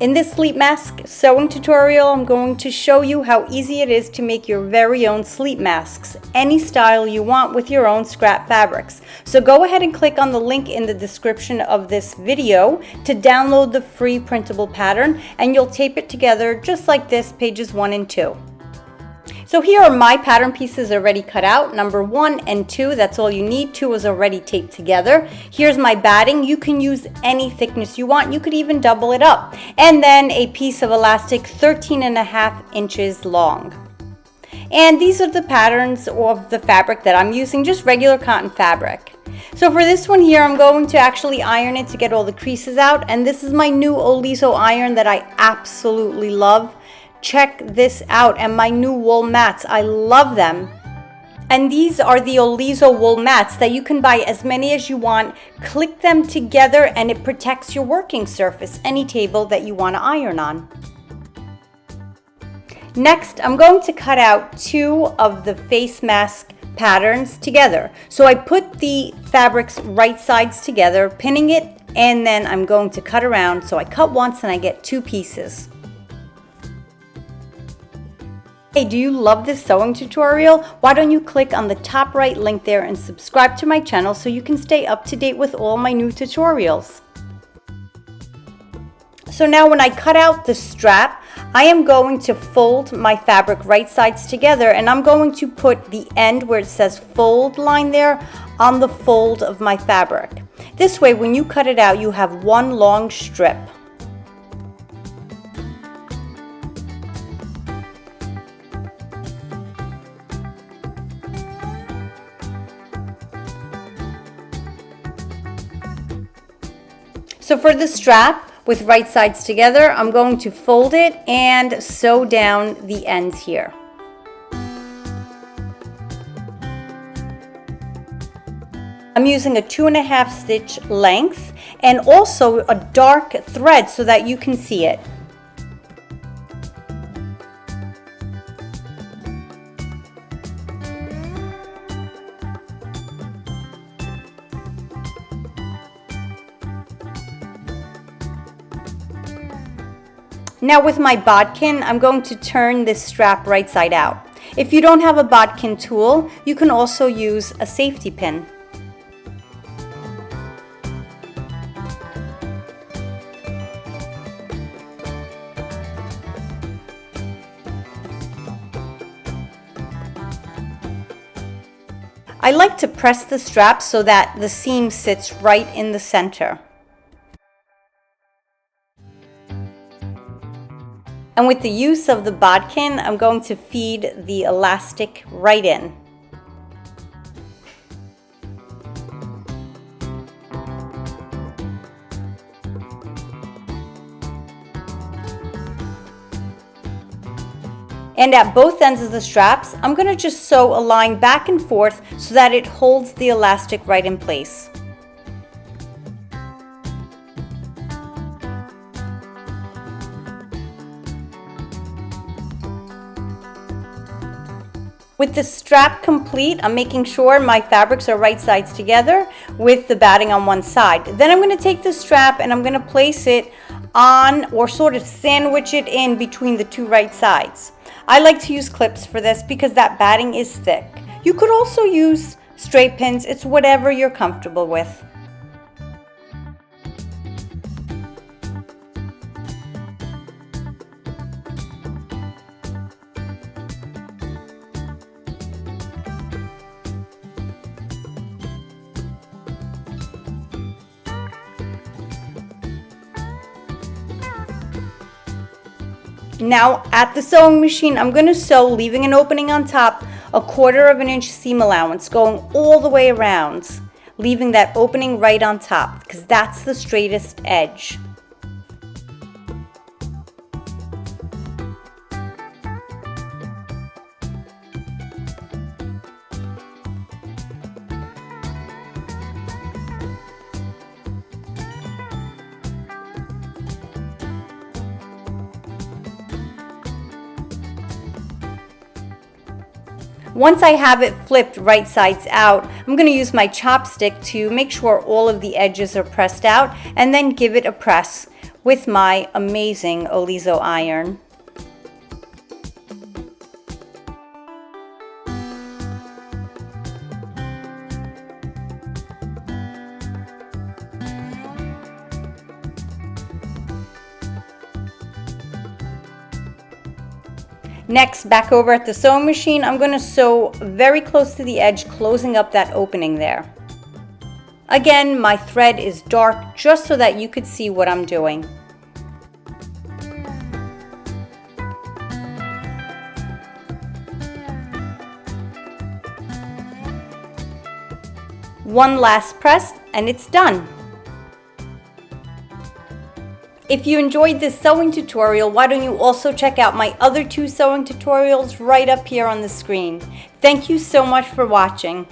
In this sleep mask sewing tutorial, I'm going to show you how easy it is to make your very own sleep masks, any style you want with your own scrap fabrics. So go ahead and click on the link in the description of this video to download the free printable pattern, and you'll tape it together just like this, pages 1 and 2. So here are my pattern pieces already cut out, number 1 and 2, that's all you need. 2 is already taped together. Here's my batting. You can use any thickness you want. You could even double it up. And then a piece of elastic 13.5 inches long. And these are the patterns of the fabric that I'm using, just regular cotton fabric. So for this one here, I'm going to actually iron it to get all the creases out. And this is my new Oliso iron that I absolutely love. Check this out, and my new wool mats, I love them. And these are the Oliso wool mats that you can buy as many as you want. Click them together and it protects your working surface, any table that you want to iron on. Next, I'm going to cut out 2 of the face mask patterns together. So I put the fabrics right sides together, pinning it, and then I'm going to cut around. So I cut once and I get 2 pieces. Hey, do you love this sewing tutorial? Why don't you click on the top right link there and subscribe to my channel so you can stay up to date with all my new tutorials. So now when I cut out the strap, I am going to fold my fabric right sides together, and I'm going to put the end where it says fold line there on the fold of my fabric. This way when you cut it out, you have one long strip. So for the strap, with right sides together, I'm going to fold it and sew down the ends here. I'm using a 2.5 stitch length and also a dark thread so that you can see it. Now with my bodkin, I'm going to turn this strap right side out. If you don't have a bodkin tool, you can also use a safety pin. I like to press the strap so that the seam sits right in the center. And with the use of the bodkin, I'm going to feed the elastic right in. And at both ends of the straps, I'm going to just sew a line back and forth so that it holds the elastic right in place. With the strap complete, I'm making sure my fabrics are right sides together with the batting on one side. Then I'm going to take the strap and I'm going to place it on, or sort of sandwich it in between the 2 right sides. I like to use clips for this because that batting is thick. You could also use straight pins. It's whatever you're comfortable with. Now at the sewing machine, I'm going to sew, leaving an opening on top, a 1/4 inch seam allowance going all the way around, leaving that opening right on top because that's the straightest edge. Once I have it flipped right sides out, I'm going to use my chopstick to make sure all of the edges are pressed out and then give it a press with my amazing Olizo iron. Next, back over at the sewing machine, I'm going to sew very close to the edge, closing up that opening there. Again, my thread is dark just so that you could see what I'm doing. One last press and it's done. If you enjoyed this sewing tutorial, why don't you also check out my other 2 sewing tutorials right up here on the screen. Thank you so much for watching.